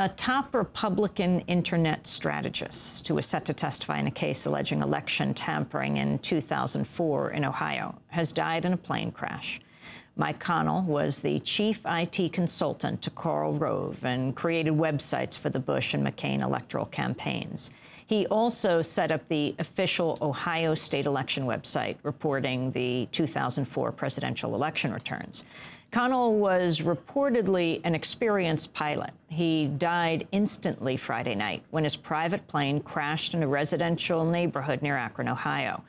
A top Republican internet strategist who was set to testify in a case alleging election tampering in 2004 in Ohio has died in a plane crash. Mike Connell was the chief IT consultant to Karl Rove and created websites for the Bush and McCain electoral campaigns. He also set up the official Ohio state election website reporting the 2004 presidential election returns. Connell was reportedly an experienced pilot. He died instantly Friday night when his private plane crashed in a residential neighborhood near Akron, Ohio.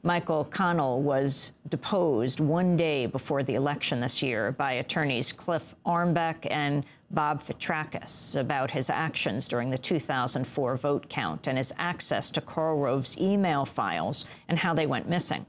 Michael Connell was deposed one day before the election this year by attorneys Cliff Arnebeck and Bob Fitrakis about his actions during the 2004 vote count and his access to Karl Rove's email files and how they went missing.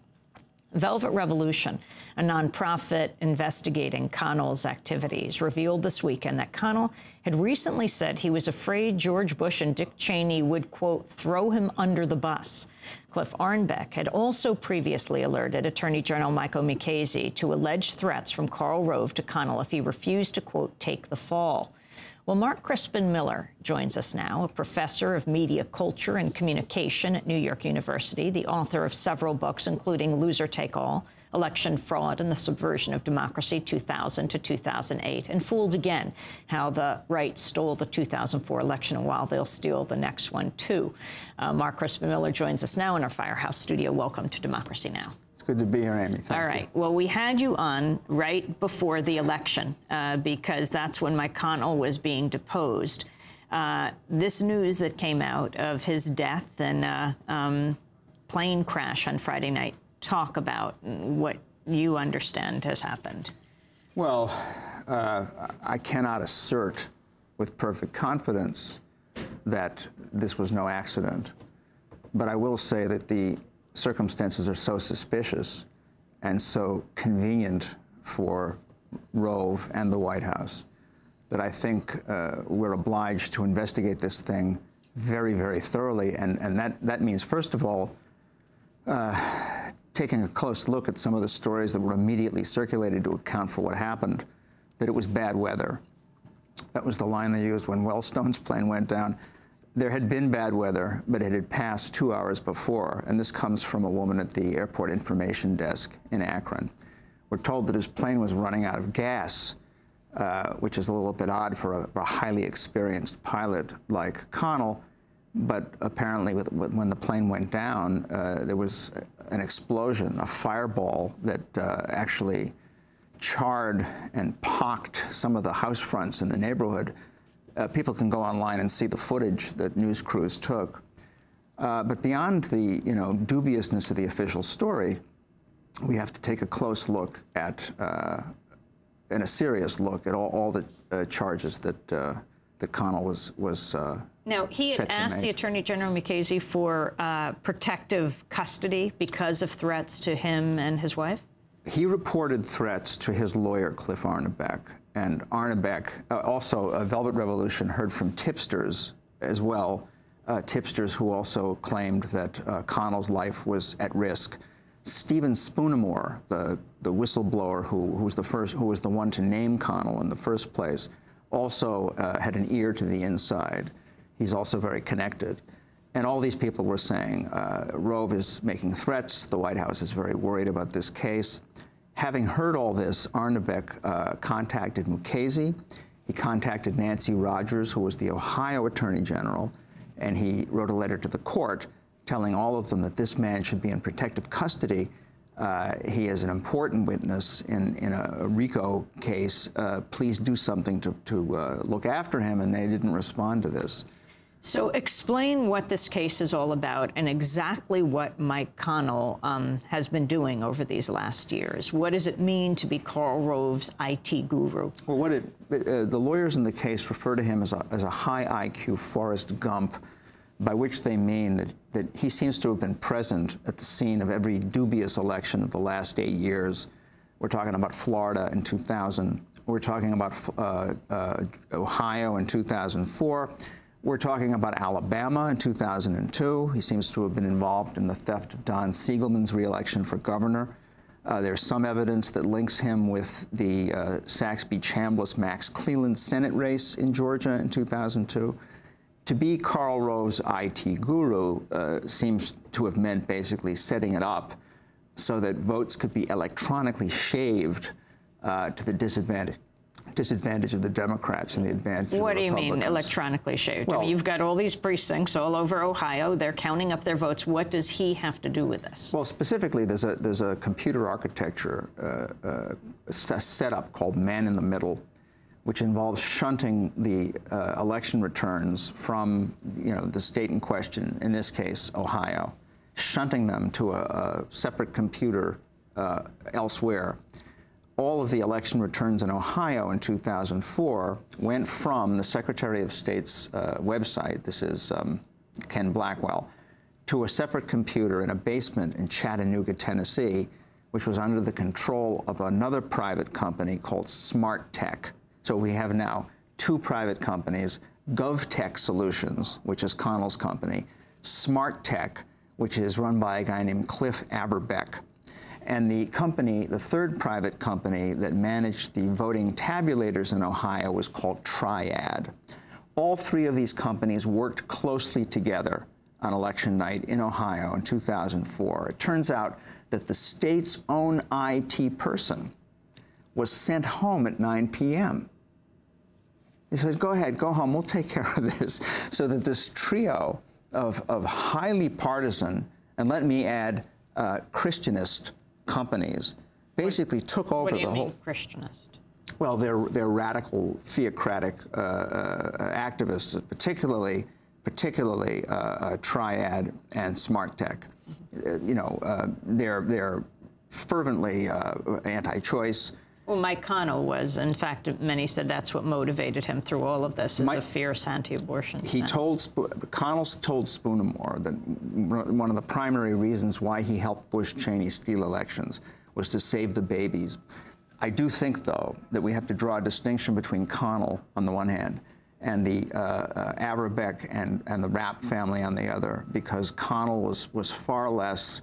Velvet Revolution, a nonprofit investigating Connell's activities, revealed this weekend that Connell had recently said he was afraid George Bush and Dick Cheney would, quote, throw him under the bus. Cliff Arnebeck had also previously alerted Attorney General Michael Mukasey to alleged threats from Karl Rove to Connell if he refused to, quote, take the fall. Well, Mark Crispin Miller joins us now, a professor of media culture and communication at New York University, the author of several books, including Loser Take All, Election Fraud and the Subversion of Democracy, 2000 to 2008, and Fooled Again, How the Right Stole the 2004 election and While They'll Steal the Next One, Too. Mark Crispin Miller joins us now in our Firehouse studio. Welcome to Democracy Now! It's good to be here, Amy. Thank you. All right. Well, we had you on right before the election because that's when Mike Connell was being deposed. This news that came out of his death and plane crash on Friday night, talk about what you understand has happened. Well, I cannot assert with perfect confidence that this was no accident, but I will say that the circumstances are so suspicious and so convenient for Rove and the White House that I think we're obliged to investigate this thing very, very thoroughly. And that means, first of all, taking a close look at some of the stories that were immediately circulated to account for what happened, that it was bad weather. That was the line they used when Wellstone's plane went down. There had been bad weather, but it had passed 2 hours before, and this comes from a woman at the airport information desk in Akron. We're told that his plane was running out of gas, which is a little bit odd for a highly experienced pilot like Connell, but apparently when the plane went down, there was an explosion, a fireball that actually charred and pocked some of the house fronts in the neighborhood. People can go online and see the footage that news crews took. But beyond the dubiousness of the official story, we have to take a close look at, and a serious look at all the charges that Connell was Now, he had asked the Attorney General Mukasey for protective custody because of threats to him and his wife? He reported threats to his lawyer, Cliff Arnebeck. And Arnebeck, also Velvet Revolution, heard from tipsters as well, tipsters who also claimed that Connell's life was at risk. Stephen Spoonemore, the whistleblower who was the one to name Connell in the first place, also had an ear to the inside. He's also very connected. And all these people were saying, Rove is making threats, the White House is very worried about this case. Having heard all this, Arnebeck contacted Mukasey. He contacted Nancy Rogers, who was the Ohio Attorney General, and he wrote a letter to the court telling all of them that this man should be in protective custody. He is an important witness in a RICO case. Please do something to look after him, and they didn't respond to this. So explain what this case is all about and exactly what Mike Connell has been doing over these last years. What does it mean to be Karl Rove's IT guru? Well, the lawyers in the case refer to him as a high IQ Forrest Gump, by which they mean that he seems to have been present at the scene of every dubious election of the last 8 years. We're talking about Florida in 2000. We're talking about Ohio in 2004. We're talking about Alabama in 2002. He seems to have been involved in the theft of Don Siegelman's re-election for governor. There's some evidence that links him with the Saxby-Chambliss-Max Cleland Senate race in Georgia in 2002. To be Karl Rove's IT guru seems to have meant basically setting it up so that votes could be electronically shaved to the disadvantage of the Democrats and the advantage of the Republicans. What do you mean, electronically shaved? Well, I mean, you've got all these precincts all over Ohio. They're counting up their votes. What does he have to do with this? Well, specifically, there's a computer architecture setup called Man in the Middle, which involves shunting the election returns from, the state in question, in this case, Ohio, shunting them to a separate computer elsewhere. All of the election returns in Ohio in 2004 went from the Secretary of State's website, this is Ken Blackwell, to a separate computer in a basement in Chattanooga, Tennessee, which was under the control of another private company called SmartTech. So we have now two private companies, GovTech Solutions, which is Connell's company, SmartTech, which is run by a guy named Cliff Aberbeck. And the company, the third private company that managed the voting tabulators in Ohio was called Triad. All three of these companies worked closely together on election night in Ohio in 2004. It turns out that the state's own IT person was sent home at 9 p.m. He said, go ahead, go home, we'll take care of this. So that this trio of highly partisan, and let me add, Christianist companies basically took over the whole. What do you mean, Christianist? Well, they're radical theocratic activists, particularly Triad and SmartTech. They're fervently anti-choice. Well, Mike Connell was, in fact, many said that's what motivated him through all of this, is a fierce anti-abortion stance. Connell told Spoonamore that one of the primary reasons why he helped Bush Cheney steal elections was to save the babies. I do think, though, that we have to draw a distinction between Connell on the one hand and the Aberbeck and the Rapp family on the other, because Connell was far less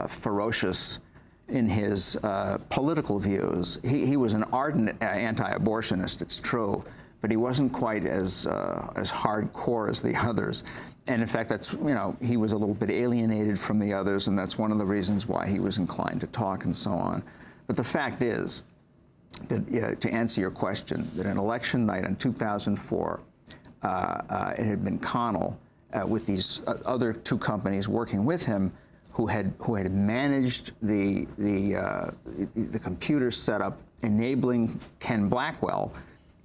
ferocious in his political views. He was an ardent anti-abortionist, it's true, but he wasn't quite as hardcore as the others. And in fact, that's, he was a little bit alienated from the others, and that's one of the reasons why he was inclined to talk and so on. But the fact is that, to answer your question, that an election night in 2004, it had been Connell with these other two companies working with him who had managed the computer setup, enabling Ken Blackwell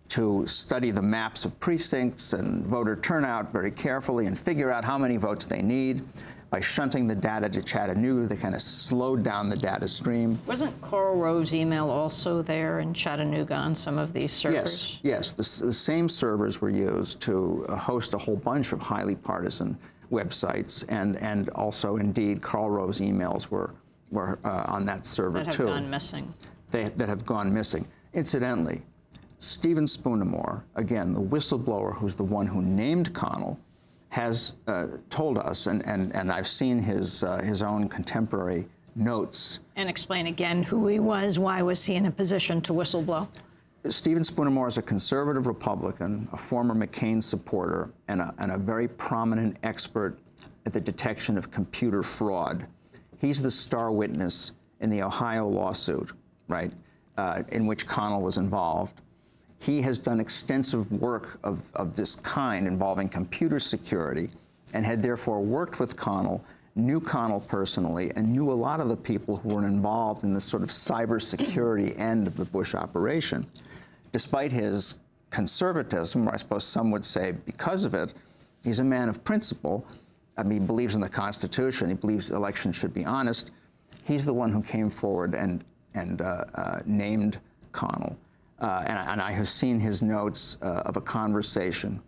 to study the maps of precincts and voter turnout very carefully and figure out how many votes they need. By shunting the data to Chattanooga, they kind of slowed down the data stream. Wasn't Karl Rove's email also there in Chattanooga on some of these servers? Yes. The same servers were used to host a whole bunch of highly partisan websites, and also, indeed, Karl Rove's emails were on that server, too. That have gone missing. That have gone missing. Incidentally, Stephen Spoonamore, again, the whistleblower who's the one who named Connell, has told us, and I've seen his own contemporary notes. And explain again who he was. Why was he in a position to whistleblow? Stephen Spoonamore is a conservative Republican, a former McCain supporter, and a very prominent expert at the detection of computer fraud. He's the star witness in the Ohio lawsuit, right, in which Connell was involved. He has done extensive work of this kind involving computer security and had therefore worked with Connell, knew Connell personally, and knew a lot of the people who were involved in the sort of cybersecurity end of the Bush operation. Despite his conservatism, or I suppose some would say because of it, he's a man of principle. I mean, he believes in the Constitution. He believes elections should be honest. He's the one who came forward and named Connell. And I have seen his notes of a conversation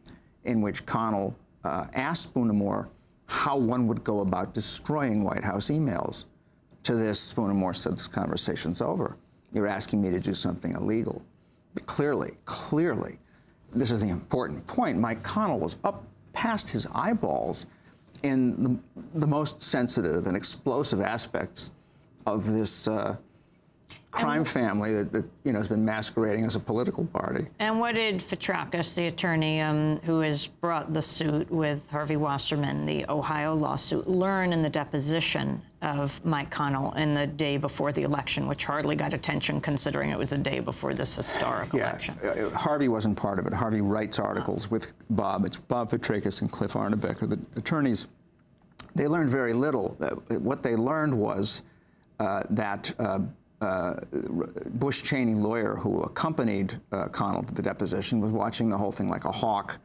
in which Connell asked Spoonamore how one would go about destroying White House emails. To this, Spoonamore said, this conversation's over. You're asking me to do something illegal. But clearly, this is the important point, Mike Connell was up past his eyeballs in the most sensitive and explosive aspects of this crime family that you know has been masquerading as a political party. And what did Fitrakis, the attorney who has brought the suit with Harvey Wasserman, the Ohio lawsuit, learn in the deposition of Mike Connell in the day before the election, which hardly got attention considering it was a day before this historic election? Harvey wasn't part of it. Harvey writes articles with Bob. It's Bob Fitrakis and Cliff Arnebecker, the attorneys. They learned very little. What they learned was that Bush Cheney lawyer who accompanied Connell to the deposition was watching the whole thing like a hawk